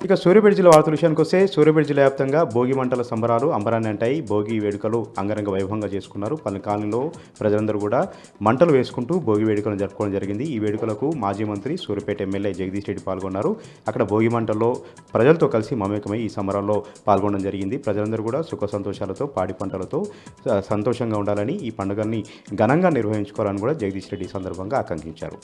ఇక సూర్యాపేట జిల్లా వార్తల విషయానికొస్తే సూర్యాపేట జిల్లా వ్యాప్తంగా భోగి మంటల సంబరాలు అంబరాన్ని అంటాయి. భోగి వేడుకలు అంగరంగ వైభవంగా చేసుకున్నారు. పలు కాలనీలో ప్రజలందరూ కూడా మంటలు వేసుకుంటూ భోగి వేడుకలను జరుపుకోవడం జరిగింది. ఈ వేడుకలకు మాజీ మంత్రి సూర్యాపేట ఎమ్మెల్యే జగదీష్ రెడ్డి పాల్గొన్నారు. అక్కడ భోగి మంటల్లో ప్రజలతో కలిసి మమేకమై ఈ సంబరాల్లో పాల్గొనడం జరిగింది. ప్రజలందరూ కూడా సుఖ సంతోషాలతో పాడి పంటలతో సంతోషంగా ఉండాలని, ఈ పండుగల్ని ఘనంగా నిర్వహించుకోవాలని కూడా జగదీష్ రెడ్డి ఈ సందర్భంగా ఆకాంక్షించారు.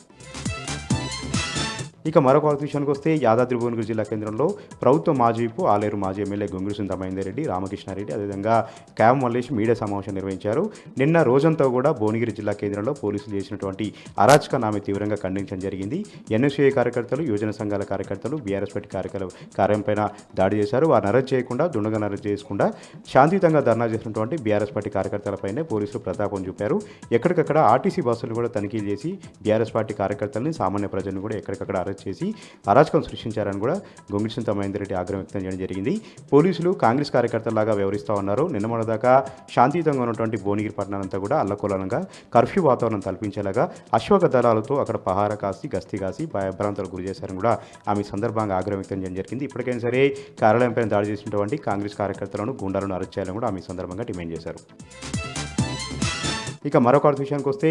ఇక మరొక వార్త విషయానికి వస్తే యాదాద్రి భువనగిరి జిల్లా కేంద్రంలో ప్రభుత్వ మాజీ విప్ ఆలేరు మాజీ ఎమ్మెల్యే గొంగుడి సుందర మహేందర్ రామకృష్ణారెడ్డి అదేవిధంగా క్యామ్ మల్లేష్ మీడియా సమావేశం నిర్వహించారు. నిన్న రోజంతా కూడా భువనగిరి జిల్లా కేంద్రంలో పోలీసులు చేసినటువంటి అరాచకాన్ని ఆమె తీవ్రంగా ఖండించడం జరిగింది. ఎన్ఎస్యూఐ కార్యకర్తలు, యువజన సంఘాల కార్యకర్తలు బీఆర్ఎస్ పార్టీ కార్యంపైన దాడి చేశారు. వారిని అరెస్ట్ చేయకుండా, దుండగను అరెస్ట్ చేయకుండా శాంతియుతంగా ధర్నా చేసినటువంటి బీఆర్ఎస్ పార్టీ కార్యకర్తలపైనే పోలీసులు ప్రతాపం చూపారు. ఎక్కడికక్కడ ఆర్టీసీ బస్సులు కూడా తనిఖీలు చేసి బీఆర్ఎస్ పార్టీ కార్యకర్తల్ని, సామాన్య ప్రజలను కూడా ఎక్కడికక్కడ చేసి అరాచకం సృష్టించారని కూడా గొంగుడి సుందర మహేందర్ రెడ్డి ఆగ్రహం వ్యక్తం చేయడం జరిగింది. పోలీసులు కాంగ్రెస్ కార్యకర్తలాగా వ్యవహరిస్తూ ఉన్నారు. నిన్న మొన్నదాకా శాంతియుతంగా ఉన్నటువంటి భువనగిరి పట్టణాలంతా కూడా అల్లకొలంగా కర్ఫ్యూ వాతావరణం కల్పించేలాగా అశ్వక దళాలతో అక్కడ పహార కాసి, గస్తీ కాసి భయభ్రాంతాలకు గురి చేశారని కూడా ఆమె సందర్భంగా ఆగ్రహం వ్యక్తం చేయడం జరిగింది. ఇప్పటికైనా సరే కార్యాలయంపై దాడి చేసినటువంటి కాంగ్రెస్ కార్యకర్తలను, గూండాలను అరెస్ట్ చేయాలని కూడా ఆమె సందర్భంగా డిమాండ్ చేశారు. ఇక మరొక విషయానికి వస్తే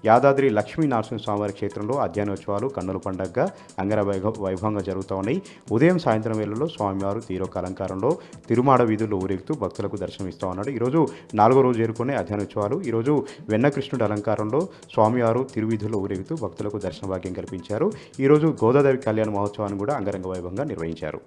యాదాద్రి లక్ష్మీ నరసింహస్వామివారి క్షేత్రంలో అధ్యయనోత్సవాలు కన్నుల పండుగగా వైభవంగా జరుగుతూ ఉన్నాయి. ఉదయం సాయంత్రం వేళల్లో స్వామివారు తీరొక్క అలంకారంలో తిరుమాడ వీధుల్లో ఊరేగుతూ భక్తులకు దర్శనమిస్తూ ఉన్నాడు. ఈరోజు 4వ రోజు చేరుకునే అధ్యయనోత్సవాలు. ఈరోజు వెన్నకృష్ణుడి అలంకారంలో స్వామివారు తిరువీధుల్లో ఊరేగుతూ భక్తులకు దర్శన భాగ్యం కల్పించారు. ఈరోజు గోదాదేవి కళ్యాణ మహోత్సవాన్ని కూడా అంగరంగ వైభవంగా నిర్వహించారు.